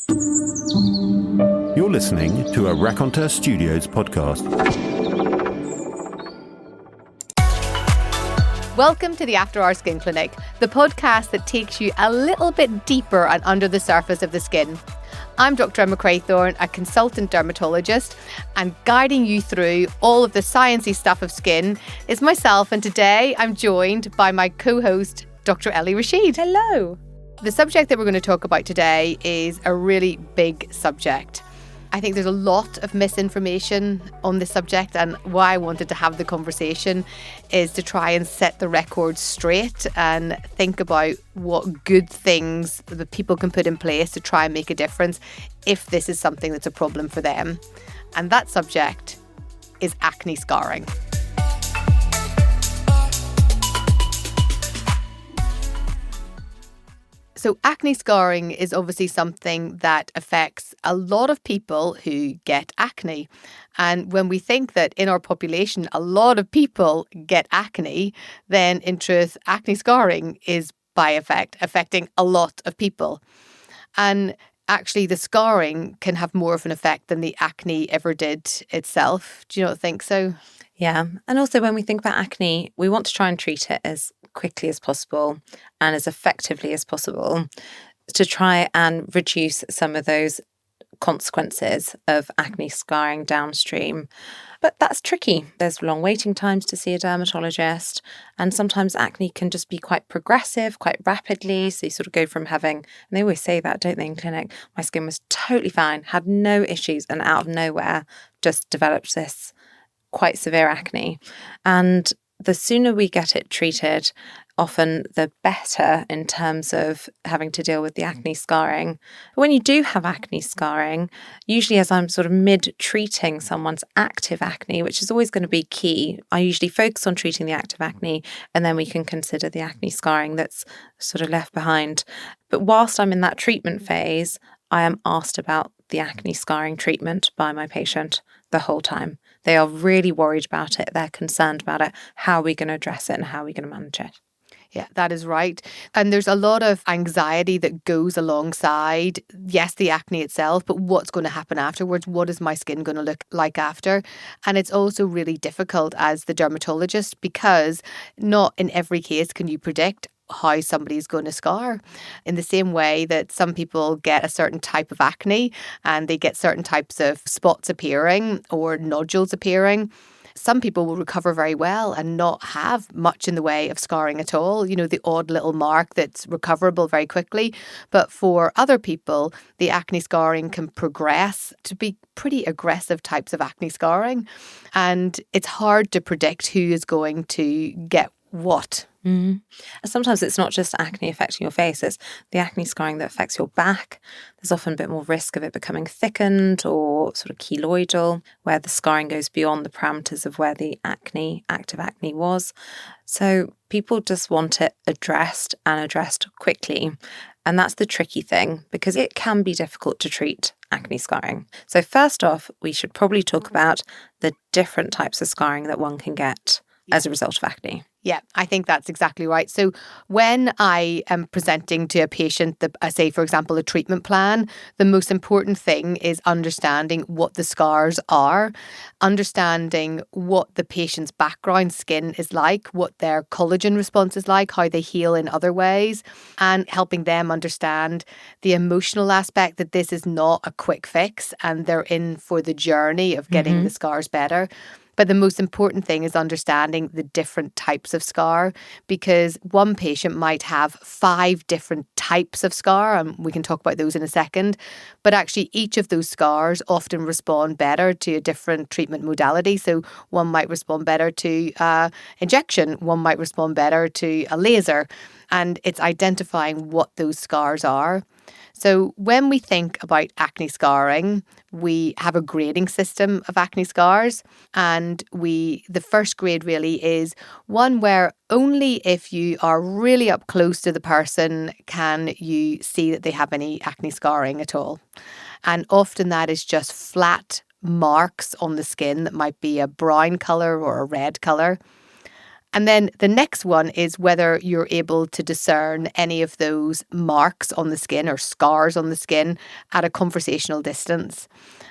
You're listening to a Raconteur Studios podcast. Welcome to the After Our Skin Clinic, the podcast that takes you a little bit deeper and under the surface of the skin. I'm Dr. Emma Craythorne, a consultant dermatologist, and guiding you through all of the sciencey stuff of skin is myself, and today I'm joined by my co-host, Dr. Ellie Rashid. Hello. The subject that we're going to talk about today is a really big subject. I think there's a lot of misinformation on this subject, and why I wanted to have the conversation is to try and set the record straight and think about what good things that people can put in place to try and make a difference if this is something that's a problem for them. And that subject is acne scarring. So acne scarring is obviously something that affects a lot of people who get acne. And when we think that in our population, a lot of people get acne, then in truth, acne scarring is by effect affecting a lot of people. And actually, the scarring can have more of an effect than the acne ever did itself. Do you not think so? Yeah. And also when we think about acne, we want to try and treat it as quickly as possible and as effectively as possible to try and reduce some of those consequences of acne scarring downstream. But that's tricky. There's long waiting times to see a dermatologist, and sometimes acne can just be quite progressive, quite rapidly. So you sort of go from having, and they always say that, don't they, in clinic, my skin was totally fine, had no issues, and out of nowhere just developed this quite severe acne. And the sooner we get it treated, often the better in terms of having to deal with the acne scarring. But when you do have acne scarring, usually as I'm sort of mid-treating someone's active acne, which is always going to be key, I usually focus on treating the active acne, and then we can consider the acne scarring that's sort of left behind. But whilst I'm in that treatment phase, I am asked about the acne scarring treatment by my patient the whole time. They are really worried about it. They're concerned about it. How are we going to address it and how are we going to manage it? Yeah, that is right. And there's a lot of anxiety that goes alongside, yes, the acne itself, but what's going to happen afterwards? What is my skin going to look like after? And it's also really difficult as the dermatologist because not in every case can you predict how somebody's going to scar. In the same way that some people get a certain type of acne and they get certain types of spots appearing or nodules appearing, some people will recover very well and not have much in the way of scarring at all. You know, the odd little mark that's recoverable very quickly. But for other people, the acne scarring can progress to be pretty aggressive types of acne scarring. And it's hard to predict who is going to get what. Mm. Sometimes it's not just acne affecting your face, it's the acne scarring that affects your back. There's often a bit more risk of it becoming thickened or sort of keloidal, where the scarring goes beyond the parameters of where the active acne was. So people just want it addressed and addressed quickly. And that's the tricky thing because it can be difficult to treat acne scarring. So first off, we should probably talk about the different types of scarring that one can get as a result of acne. Yeah, I think that's exactly right. So when I am presenting to a patient, say, for example, a treatment plan, the most important thing is understanding what the scars are, understanding what the patient's background skin is like, what their collagen response is like, how they heal in other ways, and helping them understand the emotional aspect that this is not a quick fix and they're in for the journey of getting the scars better. But the most important thing is understanding the different types of scar, because one patient might have 5 different types of scar, and we can talk about those in a second. But actually, each of those scars often respond better to a different treatment modality. So one might respond better to injection, one might respond better to a laser. And it's identifying what those scars are. So when we think about acne scarring, we have a grading system of acne scars, and the first grade really is one where only if you are really up close to the person can you see that they have any acne scarring at all. And often that is just flat marks on the skin that might be a brown colour or a red colour. And then the next one is whether you're able to discern any of those marks on the skin or scars on the skin at a conversational distance.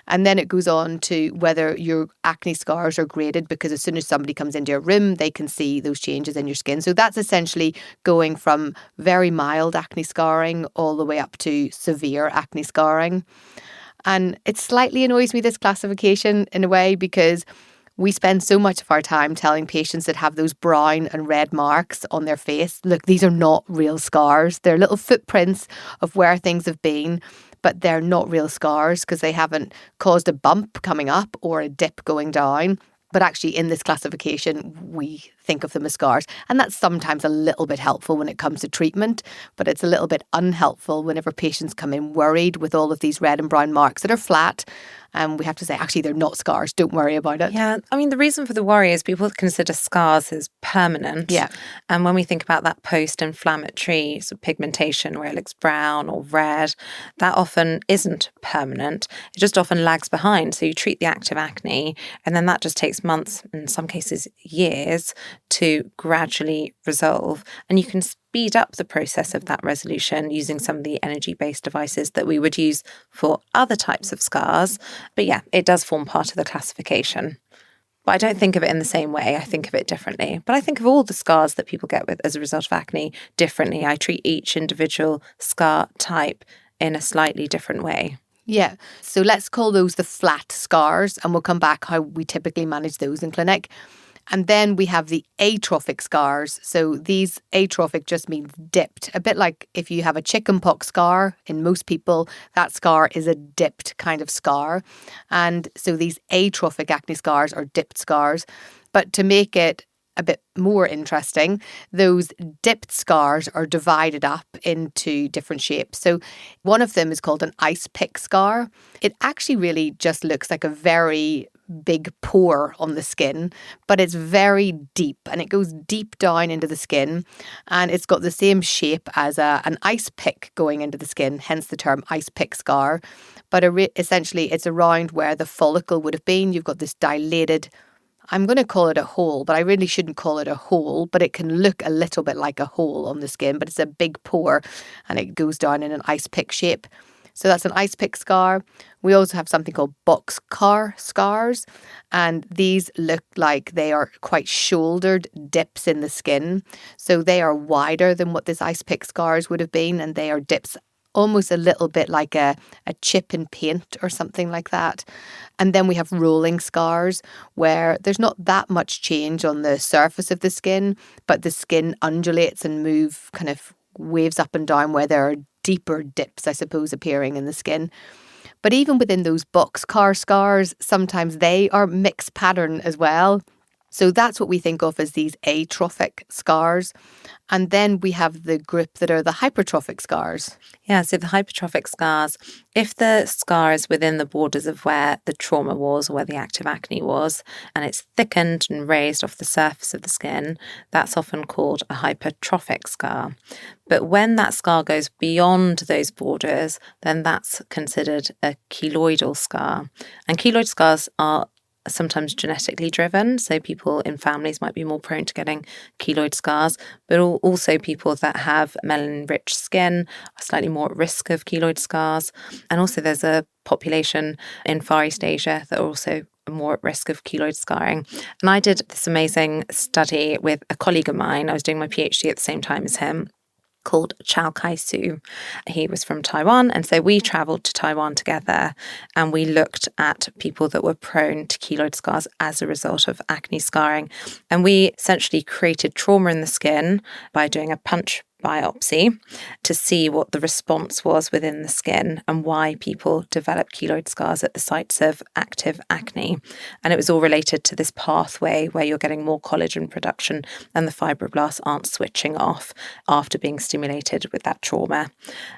And then it goes on to whether your acne scars are graded, because as soon as somebody comes into your room, they can see those changes in your skin. So that's essentially going from very mild acne scarring all the way up to severe acne scarring. And it slightly annoys me, this classification, in a way, because we spend so much of our time telling patients that have those brown and red marks on their face, look, these are not real scars. They're little footprints of where things have been, but they're not real scars because they haven't caused a bump coming up or a dip going down. But actually, in this classification, we think of them as scars. And that's sometimes a little bit helpful when it comes to treatment, but it's a little bit unhelpful whenever patients come in worried with all of these red and brown marks that are flat. And we have to say, actually, they're not scars. Don't worry about it. Yeah, I mean, the reason for the worry is people consider scars as permanent. Yeah. And when we think about that post-inflammatory sort of pigmentation where it looks brown or red, that often isn't permanent. It just often lags behind. So you treat the active acne, and then that just takes months, in some cases years, to gradually resolve. And you can speed up the process of that resolution using some of the energy-based devices that we would use for other types of scars. But yeah, it does form part of the classification. But I don't think of it in the same way. I think of it differently. But I think of all the scars that people get with as a result of acne differently. I treat each individual scar type in a slightly different way. Yeah. So let's call those the flat scars, and we'll come back how we typically manage those in clinic. And then we have the atrophic scars. So these atrophic just means dipped. A bit like if you have a chickenpox scar, in most people, that scar is a dipped kind of scar. And so these atrophic acne scars are dipped scars. But to make it a bit more interesting, those dipped scars are divided up into different shapes. So one of them is called an ice pick scar. It actually really just looks like a very big pore on the skin, but it's very deep and it goes deep down into the skin, and it's got the same shape as an ice pick going into the skin, hence the term ice pick scar. But essentially it's around where the follicle would have been. You've got this dilated, I'm going to call it a hole, but I really shouldn't call it a hole, but it can look a little bit like a hole on the skin, but it's a big pore and it goes down in an ice pick shape. So that's an ice pick scar. We also have something called boxcar scars, and these look like they are quite shouldered dips in the skin. So they are wider than what this ice pick scars would have been, and they are dips almost a little bit like a chip in paint or something like that. And then we have rolling scars where there's not that much change on the surface of the skin, but the skin undulates and kind of waves up and down where there are deeper dips, I suppose, appearing in the skin. But even within those boxcar scars, sometimes they are mixed pattern as well. So that's what we think of as these atrophic scars. And then we have the group that are the hypertrophic scars. Yeah, so the hypertrophic scars, if the scar is within the borders of where the trauma was or where the active acne was, and it's thickened and raised off the surface of the skin, that's often called a hypertrophic scar. But when that scar goes beyond those borders, then that's considered a keloidal scar. And keloid scars are sometimes genetically driven, so people in families might be more prone to getting keloid scars, but also people that have melanin-rich skin are slightly more at risk of keloid scars. And also there's a population in Far East Asia that are also more at risk of keloid scarring. And I did this amazing study with a colleague of mine. I was doing my PhD at the same time as him, called Chao Kai-su. He was from Taiwan, and so we travelled to Taiwan together and we looked at people that were prone to keloid scars as a result of acne scarring. And we essentially created trauma in the skin by doing a punch biopsy to see what the response was within the skin and why people develop keloid scars at the sites of active acne. And it was all related to this pathway where you're getting more collagen production and the fibroblasts aren't switching off after being stimulated with that trauma.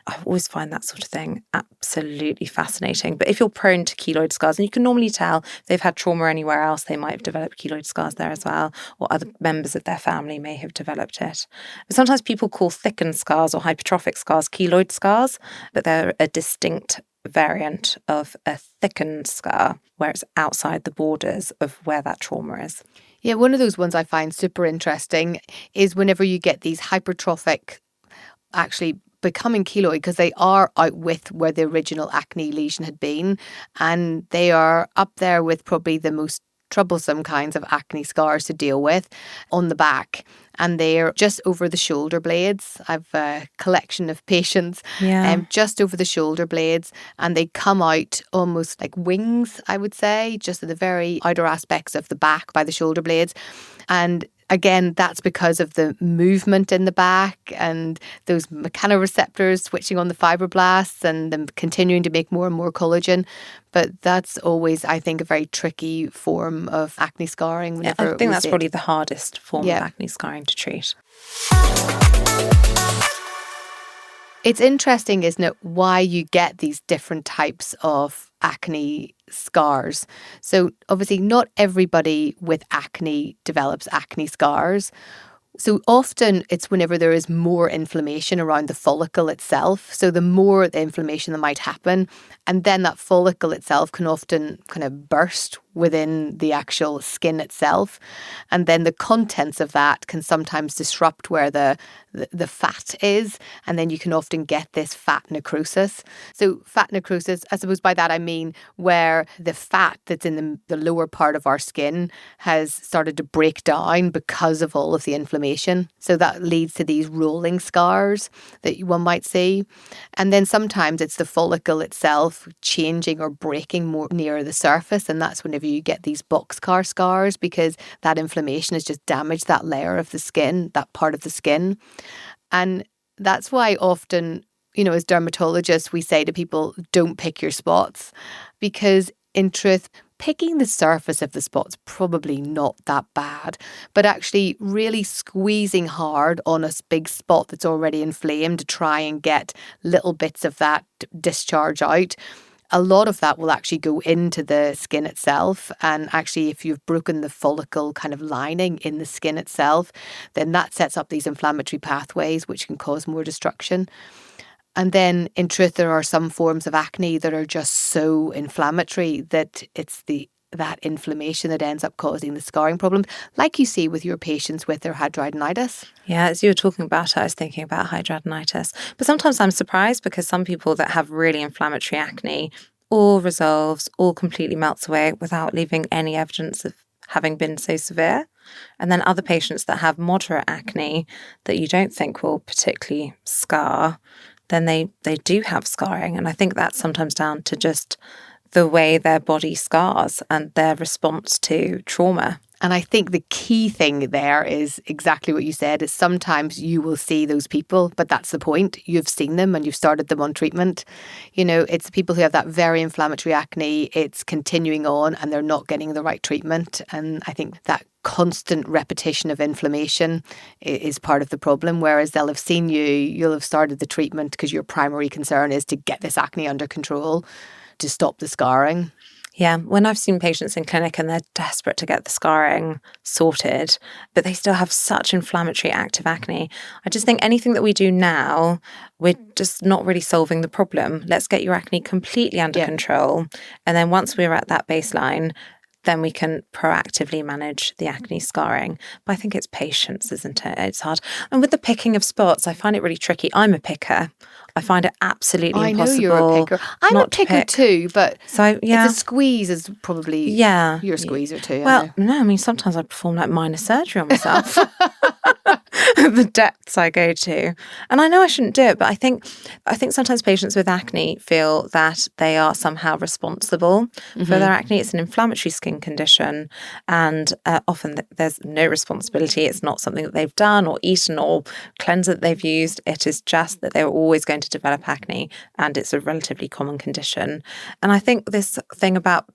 I always find that sort of thing absolutely fascinating. But if you're prone to keloid scars, and you can normally tell if they've had trauma anywhere else, they might have developed keloid scars there as well, or other members of their family may have developed it. But sometimes people call thickened scars or hypertrophic scars keloid scars, but they're a distinct variant of a thickened scar where it's outside the borders of where that trauma is. Yeah, one of those ones I find super interesting is whenever you get these hypertrophic, actually becoming keloid, because they are out with where the original acne lesion had been, and they are up there with probably the most troublesome kinds of acne scars to deal with on the back, and they're just over the shoulder blades. I've a collection of patients just over the shoulder blades, and they come out almost like wings, I would say, just at the very outer aspects of the back by the shoulder blades. And again, that's because of the movement in the back and those mechanoreceptors switching on the fibroblasts and them continuing to make more and more collagen. But that's always, I think, a very tricky form of acne scarring. I think that's probably the hardest form of acne scarring to treat. It's interesting, isn't it, why you get these different types of acne scars. So obviously not everybody with acne develops acne scars. So often it's whenever there is more inflammation around the follicle itself. So the more the inflammation that might happen, and then that follicle itself can often kind of burst within the actual skin itself. And then the contents of that can sometimes disrupt where the fat is. And then you can often get this fat necrosis. So fat necrosis, I suppose by that I mean where the fat that's in the lower part of our skin has started to break down because of all of the inflammation. So that leads to these rolling scars that one might see. And then sometimes it's the follicle itself changing or breaking more near the surface. And that's whenever you get these boxcar scars, because that inflammation has just damaged that layer of the skin, that part of the skin. And that's why often, as dermatologists, we say to people, don't pick your spots, because in truth, picking the surface of the spot's probably not that bad, but actually really squeezing hard on a big spot that's already inflamed to try and get little bits of that discharge out. A lot of that will actually go into the skin itself. And actually, if you've broken the follicle kind of lining in the skin itself, then that sets up these inflammatory pathways, which can cause more destruction. And then, in truth, there are some forms of acne that are just so inflammatory that it's that inflammation that ends up causing the scarring problem, like you see with your patients with their hidradenitis. Yeah, as you were talking about it, I was thinking about hidradenitis. But sometimes I'm surprised because some people that have really inflammatory acne all resolves, all completely melts away without leaving any evidence of having been so severe. And then other patients that have moderate acne that you don't think will particularly scar, then they do have scarring. And I think that's sometimes down to just the way their body scars and their response to trauma. And I think the key thing there is exactly what you said, is sometimes you will see those people, but that's the point. You've seen them and you've started them on treatment. It's people who have that very inflammatory acne, it's continuing on and they're not getting the right treatment. And I think that constant repetition of inflammation is part of the problem, whereas they'll have seen you'll have started the treatment because your primary concern is to get this acne under control, to stop the scarring. Yeah, when I've seen patients in clinic and they're desperate to get the scarring sorted, but they still have such inflammatory active acne, I just think anything that we do now, we're just not really solving the problem. Let's get your acne completely under control. And then once we're at that baseline, then we can proactively manage the acne scarring. But I think it's patience, isn't it? It's hard. And with the picking of spots, I find it really tricky. I'm a picker. I find it absolutely impossible. I know you're a picker. I'm a picker too, but so, it's a squeeze is probably you're a squeezer too. Well, no, I mean, sometimes I perform like minor surgery on myself. The depths I go to. And I know I shouldn't do it, but I think sometimes patients with acne feel that they are somehow responsible for their acne. It's an inflammatory skin condition, and often there's no responsibility. It's not something that they've done or eaten or cleanser that they've used. It is just that they're always going to develop acne, and it's a relatively common condition. And I think this thing about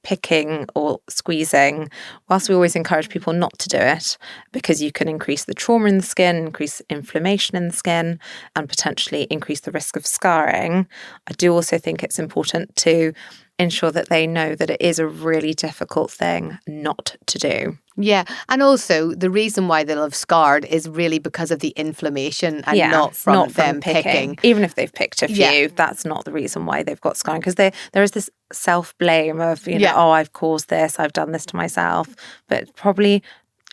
picking or squeezing, whilst we always encourage people not to do it because you can increase the trauma in the skin, increase inflammation in the skin, and potentially increase the risk of scarring, I do also think it's important to ensure that they know that it is a really difficult thing not to do. Yeah. And also the reason why they'll have scarred is really because of the inflammation and not from them picking. Even if they've picked a few, Yeah. that's not the reason why they've got scarring. Because there is this self-blame of, oh, I've caused this, I've done this to myself. But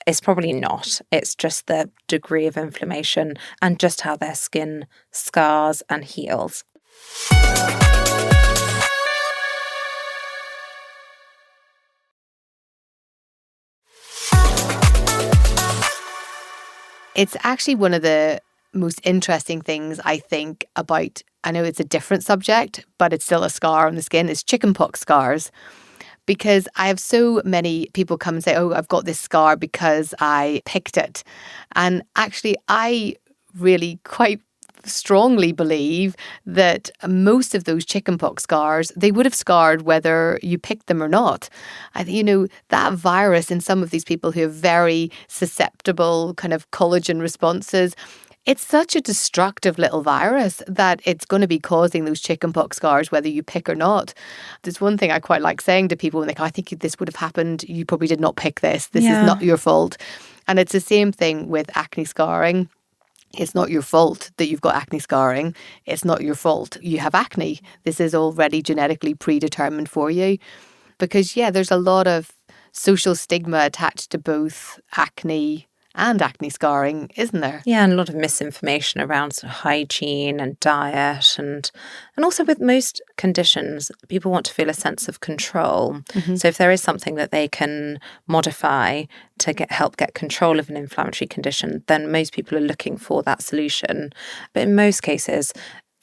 it's probably not. It's just the degree of inflammation and just how their skin scars and heals. It's actually one of the most interesting things I think about, I know it's a different subject, but it's still a scar on the skin, is chickenpox scars. Because I have so many people come and say, oh, I've got this scar because I picked it. And actually, I really quite strongly believe that most of those chickenpox scars, they would have scarred whether you picked them or not. That virus in some of these people who have very susceptible kind of collagen responses, it's such a destructive little virus that it's going to be causing those chickenpox scars whether you pick or not. There's one thing I quite like saying to people when they go, I think this would have happened. You probably did not pick this. This is not your fault. And it's the same thing with acne scarring. It's not your fault that you've got acne scarring. It's not your fault you have acne. This is already genetically predetermined for you. Because, there's a lot of social stigma attached to both acne and acne scarring, isn't there? Yeah, and a lot of misinformation around sort of hygiene and diet, and also with most conditions, people want to feel a sense of control. Mm-hmm. So if there is something that they can modify to help get control of an inflammatory condition, then most people are looking for that solution. But in most cases,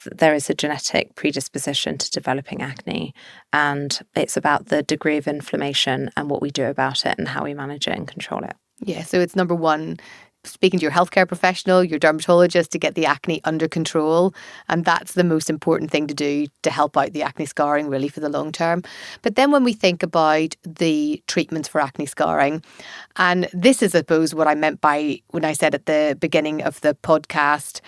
there is a genetic predisposition to developing acne, and it's about the degree of inflammation and what we do about it and how we manage it and control it. Yeah, so it's number one, speaking to your healthcare professional, your dermatologist, to get the acne under control. And that's the most important thing to do to help out the acne scarring really for the long term. But then when we think about the treatments for acne scarring, and this is, I suppose, what I meant by when I said at the beginning of the podcast,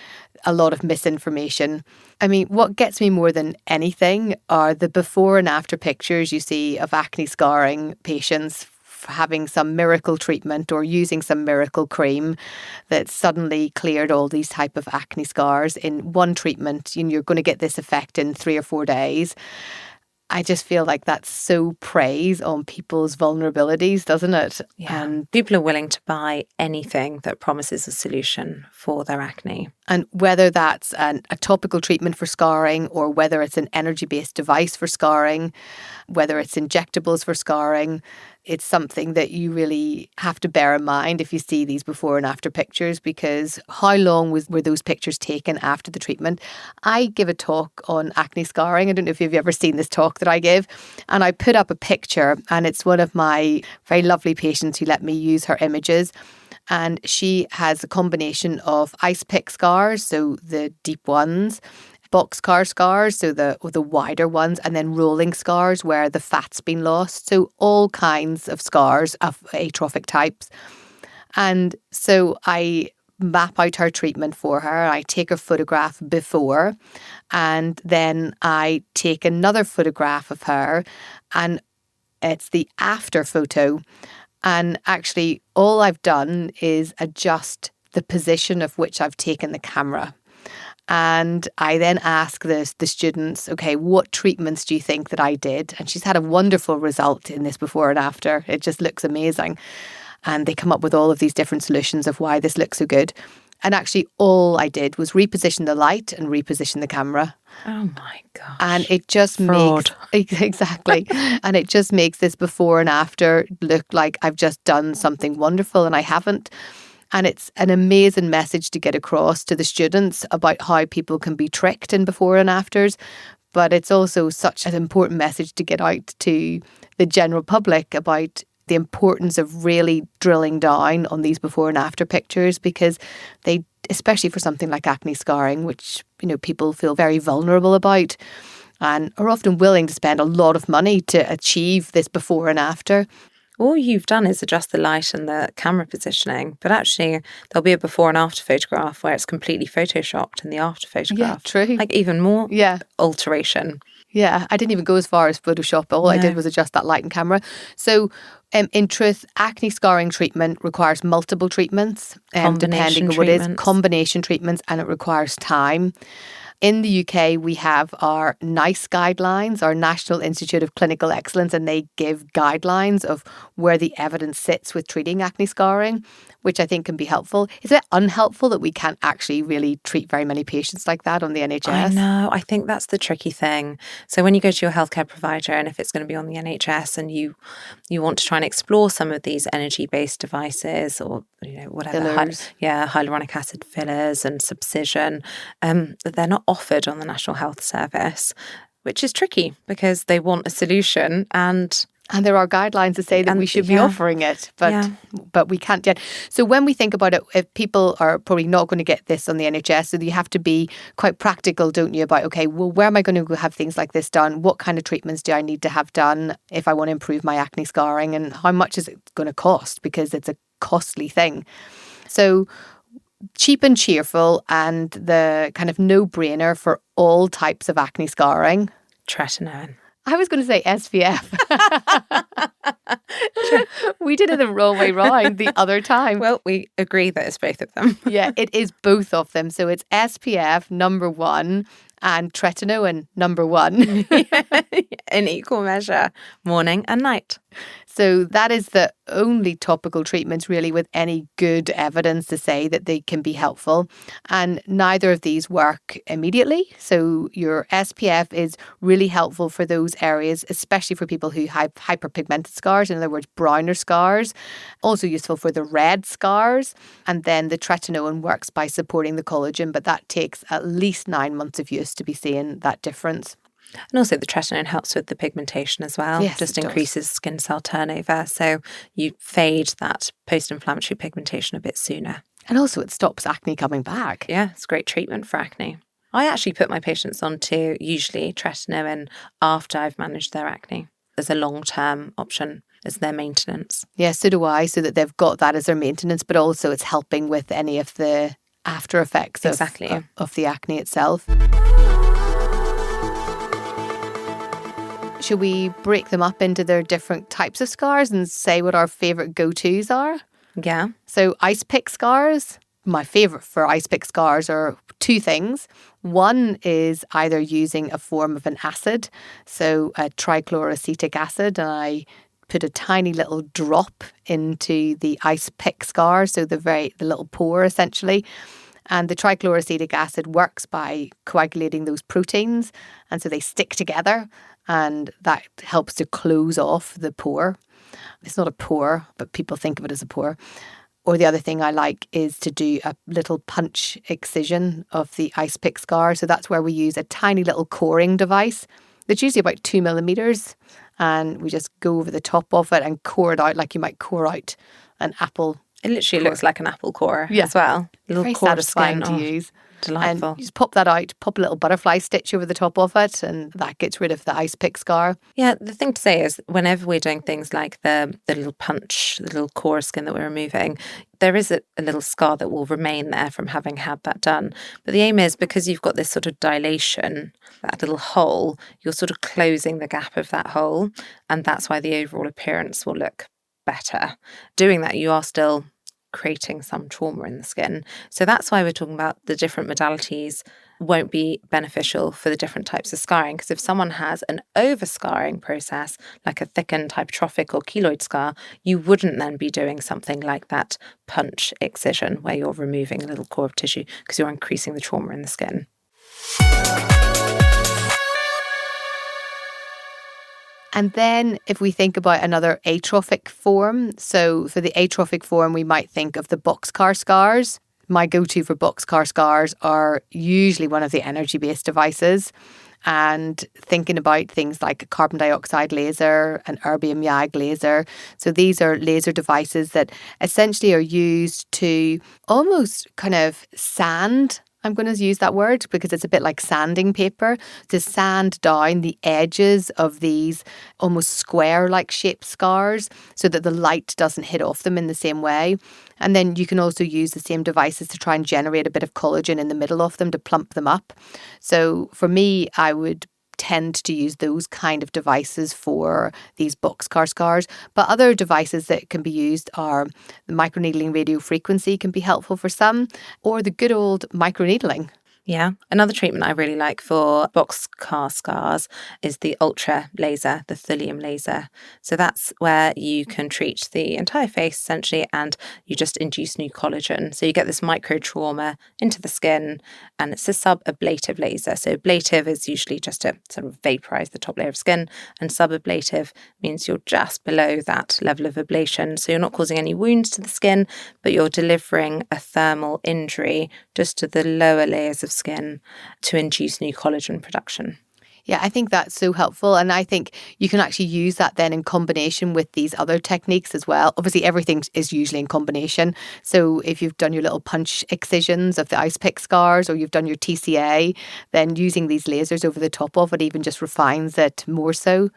a lot of misinformation. I mean, what gets me more than anything are the before and after pictures you see of acne scarring patients having some miracle treatment or using some miracle cream that suddenly cleared all these type of acne scars in one treatment. You're going to get this effect in 3 or 4 days. I just feel like that's so praise on people's vulnerabilities, doesn't it? Yeah. And people are willing to buy anything that promises a solution for their acne. And whether that's a topical treatment for scarring or whether it's an energy-based device for scarring, whether it's injectables for scarring, it's something that you really have to bear in mind if you see these before and after pictures, because how long were those pictures taken after the treatment? I give a talk on acne scarring. I don't know if you've ever seen this talk that I give. And I put up a picture, and it's one of my very lovely patients who let me use her images. And she has a combination of ice pick scars, so the deep ones, boxcar scars, so the wider ones, and then rolling scars where the fat's been lost. So all kinds of scars of atrophic types. And so I map out her treatment for her. I take a photograph before, and then I take another photograph of her, and it's the after photo. And actually, all I've done is adjust the position of which I've taken the camera. And I then ask the students, okay, what treatments do you think that I did? And she's had a wonderful result in this before and after. It just looks amazing. And they come up with all of these different solutions of why this looks so good. And actually, all I did was reposition the light and reposition the camera. Oh my gosh. And it just Fraud. makes, exactly. And it just makes this before and after look like I've just done something wonderful, and I haven't. And it's an amazing message to get across to the students about how people can be tricked in before and afters. But it's also such an important message to get out to the general public about the importance of really drilling down on these before and after pictures, because they, especially for something like acne scarring, which, people feel very vulnerable about and are often willing to spend a lot of money to achieve this before and after. All you've done is adjust the light and the camera positioning, but actually there'll be a before and after photograph where it's completely photoshopped in the after photograph. Yeah, true. Like even more alteration. Yeah, I didn't even go as far as Photoshop. All I did was adjust that light and camera. So in truth, acne scarring treatment requires multiple treatments, depending on what it is, combination treatments, and it requires time. In the UK, we have our NICE guidelines, our National Institute of Clinical Excellence, and they give guidelines of where the evidence sits with treating acne scarring, which I think can be helpful. Is it unhelpful that we can't actually really treat very many patients like that on the NHS? I know. I think that's the tricky thing. So when you go to your healthcare provider, and if it's going to be on the NHS, and you want to try and explore some of these energy-based devices, or whatever, hyaluronic acid fillers and subcision, they're not offered on the National Health Service, which is tricky because they want a solution, and there are guidelines that say that we should be offering it, but we can't yet. So when we think about it, if people are probably not going to get this on the NHS, so you have to be quite practical, don't you, about, okay, well, where am I going to go have things like this done? What kind of treatments do I need to have done if I want to improve my acne scarring? And how much is it going to cost? Because it's a costly thing. So cheap and cheerful, and the kind of no-brainer for all types of acne scarring. Tretinoin. I was going to say SPF. We did it the wrong way round the other time. Well, we agree that it's both of them. Yeah, it is both of them. So it's SPF number 1 and tretinoin number 1. In equal measure, morning and night. So that is the only topical treatments really with any good evidence to say that they can be helpful. And neither of these work immediately. So your SPF is really helpful for those areas, especially for people who have hyperpigmented scars, in other words, browner scars. Also useful for the red scars. And then the tretinoin works by supporting the collagen, but that takes at least 9 months of use to be seeing that difference. And also the tretinoin helps with the pigmentation as well. Yes, just increases skin cell turnover. So you fade that post-inflammatory pigmentation a bit sooner. And also it stops acne coming back. Yeah, it's great treatment for acne. I actually put my patients onto usually tretinoin after I've managed their acne as a long-term option, as their maintenance. Yeah, so do I, so that they've got that as their maintenance, but also it's helping with any of the after effects of the acne itself. Should we break them up into their different types of scars and say what our favourite go-tos are? Yeah. So ice pick scars. My favourite for ice pick scars are 2 things. One is either using a form of an acid, so a trichloroacetic acid, and I put a tiny little drop into the ice pick scar, so the little pore essentially. And the trichloroacetic acid works by coagulating those proteins, and so they stick together, and that helps to close off the pore. It's not a pore, but people think of it as a pore. Or the other thing I like is to do a little punch excision of the ice pick scar. So that's where we use a tiny little coring device that's usually about 2 millimeters, and we just go over the top of it and core it out like you might core out an apple. It literally looks like an apple core as well. A little very satisfying to use. Delightful. And you just pop that out, pop a little butterfly stitch over the top of it, and that gets rid of the ice pick scar. Yeah, the thing to say is whenever we're doing things like the little punch, the little core skin that we're removing, there is a little scar that will remain there from having had that done. But the aim is, because you've got this sort of dilation, that little hole, you're sort of closing the gap of that hole, and that's why the overall appearance will look better. Doing that, you are still creating some trauma in the skin. So that's why we're talking about the different modalities won't be beneficial for the different types of scarring. Because if someone has an over-scarring process, like a thickened hypertrophic or keloid scar, you wouldn't then be doing something like that punch excision where you're removing a little core of tissue, because you're increasing the trauma in the skin. And then if we think about another atrophic form, so for the atrophic form, we might think of the boxcar scars. My go-to for boxcar scars are usually one of the energy-based devices. And thinking about things like a carbon dioxide laser, an erbium YAG laser. So these are laser devices that essentially are used to almost kind of sand, I'm going to use that word because it's a bit like sanding paper, to sand down the edges of these almost square-like shaped scars so that the light doesn't hit off them in the same way. And then you can also use the same devices to try and generate a bit of collagen in the middle of them to plump them up. So for me, I would tend to use those kind of devices for these boxcar scars. But other devices that can be used are the microneedling radiofrequency can be helpful for some, or the good old microneedling. Yeah. Another treatment I really like for boxcar scars is the ultra laser, the thulium laser. So that's where you can treat the entire face essentially, and you just induce new collagen. So you get this micro trauma into the skin, and it's a sub-ablative laser. So ablative is usually just to sort of vaporize the top layer of skin, and sub-ablative means you're just below that level of ablation. So you're not causing any wounds to the skin, but you're delivering a thermal injury just to the lower layers of skin to induce new collagen production. Yeah, I think that's so helpful. And I think you can actually use that then in combination with these other techniques as well. Obviously, everything is usually in combination. So if you've done your little punch excisions of the ice pick scars, or you've done your TCA, then using these lasers over the top of it even just refines it more so.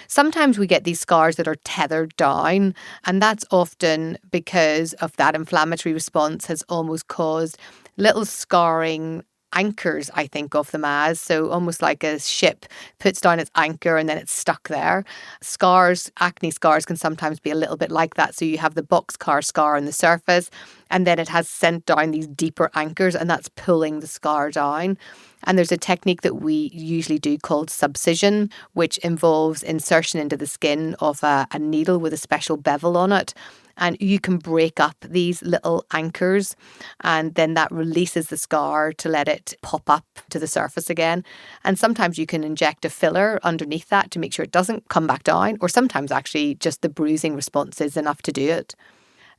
Sometimes we get these scars that are tethered down, and that's often because of that inflammatory response has almost caused little scarring anchors, I think of them as. So almost like a ship puts down its anchor and then it's stuck there. Scars, acne scars can sometimes be a little bit like that. So you have the boxcar scar on the surface, and then it has sent down these deeper anchors, and that's pulling the scar down. And there's a technique that we usually do called subcision, which involves insertion into the skin of a needle with a special bevel on it. And you can break up these little anchors, and then that releases the scar to let it pop up to the surface again. And sometimes you can inject a filler underneath that to make sure it doesn't come back down, or sometimes actually just the bruising response is enough to do it.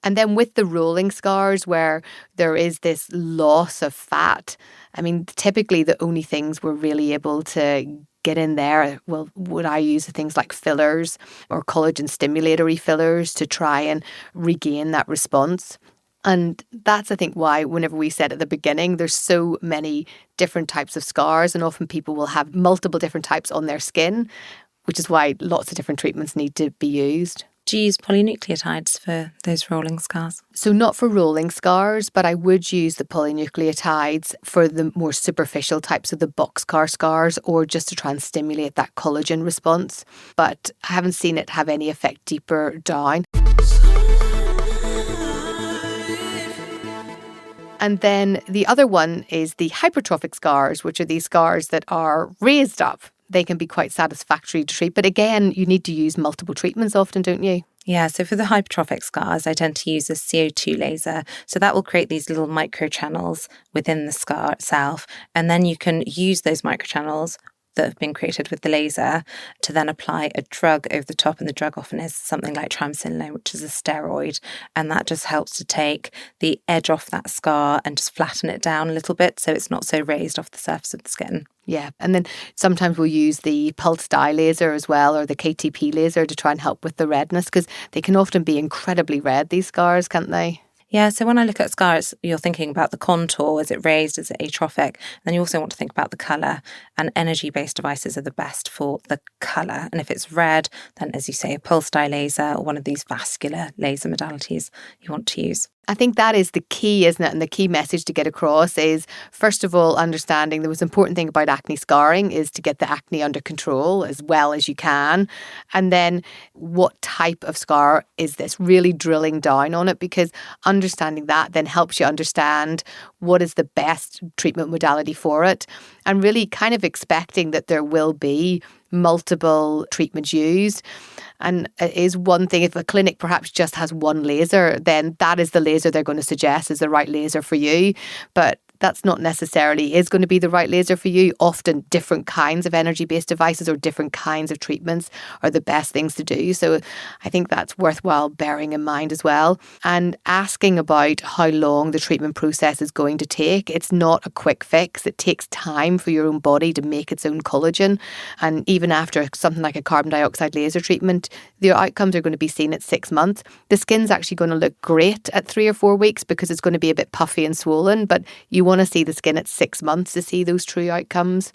And then with the rolling scars where there is this loss of fat, I mean, typically the only things we're really able to get in there, well, would I use things like fillers or collagen stimulatory fillers to try and regain that response? And that's, I think, why whenever we said at the beginning, there's so many different types of scars, and often people will have multiple different types on their skin, which is why lots of different treatments need to be used. Do you use polynucleotides for those rolling scars? So not for rolling scars, but I would use the polynucleotides for the more superficial types of the boxcar scars, or just to try and stimulate that collagen response. But I haven't seen it have any effect deeper down. And then the other one is the hypertrophic scars, which are these scars that are raised up. They can be quite satisfactory to treat. But again, you need to use multiple treatments often, don't you? Yeah, so for the hypertrophic scars, I tend to use a CO2 laser. So that will create these little microchannels within the scar itself. And then you can use those microchannels that have been created with the laser to then apply a drug over the top. And the drug often is something like triamcinolone, which is a steroid. And that just helps to take the edge off that scar and just flatten it down a little bit so it's not so raised off the surface of the skin. Yeah, and then sometimes we'll use the pulse dye laser as well, or the KTP laser, to try and help with the redness, because they can often be incredibly red, these scars, can't they? Yeah, so when I look at scars, you're thinking about the contour. Is it raised? Is it atrophic? And then you also want to think about the colour. And energy-based devices are the best for the colour. And if it's red, then, as you say, a pulse dye laser or one of these vascular laser modalities you want to use. I think that is the key, isn't it? And the key message to get across is, first of all, understanding the most important thing about acne scarring is to get the acne under control as well as you can. And then what type of scar is this? Really drilling down on it, because understanding that then helps you understand what is the best treatment modality for it, and really kind of expecting that there will be multiple treatments used. And it is one thing, if a clinic perhaps just has one laser, then that is the laser they're going to suggest is the right laser for you. But that's not necessarily is going to be the right laser for you. Often different kinds of energy-based devices or different kinds of treatments are the best things to do. So I think that's worthwhile bearing in mind as well. And asking about how long the treatment process is going to take. It's not a quick fix. It takes time for your own body to make its own collagen. And even after something like a carbon dioxide laser treatment, the outcomes are going to be seen at 6 months. The skin's actually going to look great at 3 or 4 weeks because it's going to be a bit puffy and swollen, but you want to see the skin at 6 months to see those true outcomes.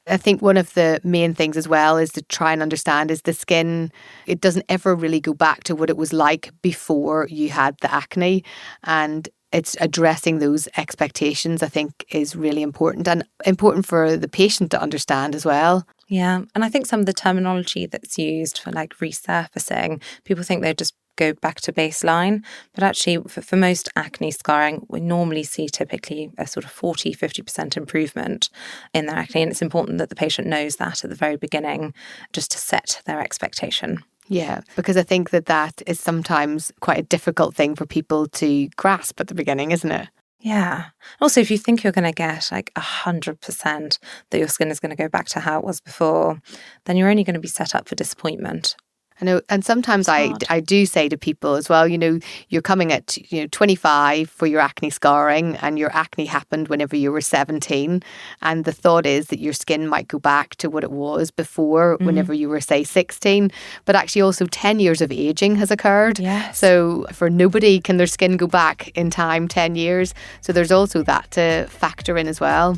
I think one of the main things as well is to try and understand is the skin, it doesn't ever really go back to what it was like before you had the acne. And it's addressing those expectations, I think, is really important, and important for the patient to understand as well. Yeah. And I think some of the terminology that's used for like resurfacing, people think they just go back to baseline. But actually, for most acne scarring, we normally see typically a sort of 40-50% improvement in their acne. And it's important that the patient knows that at the very beginning, just to set their expectation. Yeah, because I think that is sometimes quite a difficult thing for people to grasp at the beginning, isn't it? Yeah. Also, if you think you're going to get like 100% that your skin is going to go back to how it was before, then you're only going to be set up for disappointment. I know, and sometimes I do say to people as well, you're coming at 25 for your acne scarring, and your acne happened whenever you were 17, and the thought is that your skin might go back to what it was before whenever you were, say, 16, but actually also 10 years of aging has occurred. Yes. So for nobody can their skin go back in time 10 years. So there's also that to factor in as well.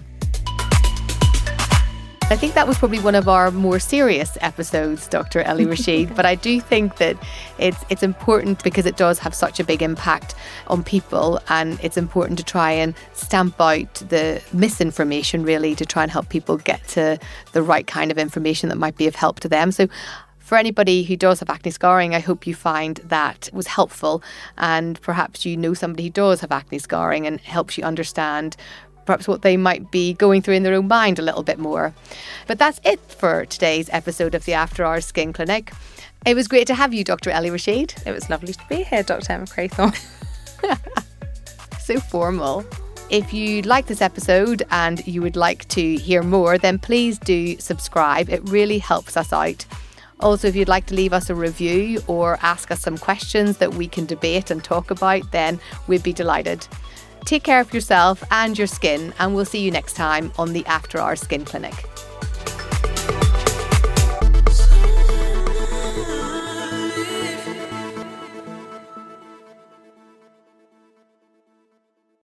I think that was probably one of our more serious episodes, Dr. Ellie Rashid, but I do think that it's important because it does have such a big impact on people, and it's important to try and stamp out the misinformation, really, to try and help people get to the right kind of information that might be of help to them. So for anybody who does have acne scarring, I hope you find that was helpful, and perhaps you know somebody who does have acne scarring and helps you understand perhaps what they might be going through in their own mind a little bit more. But that's it for today's episode of the After Hours Skin Clinic. It was great to have you, Dr. Ellie Rashid. It was lovely to be here, Dr. Emma Craythorne. So formal. If you like this episode and you would like to hear more, then please do subscribe. It really helps us out. Also, if you'd like to leave us a review or ask us some questions that we can debate and talk about, then we'd be delighted. Take care of yourself and your skin, and we'll see you next time on the After Hours Skin Clinic.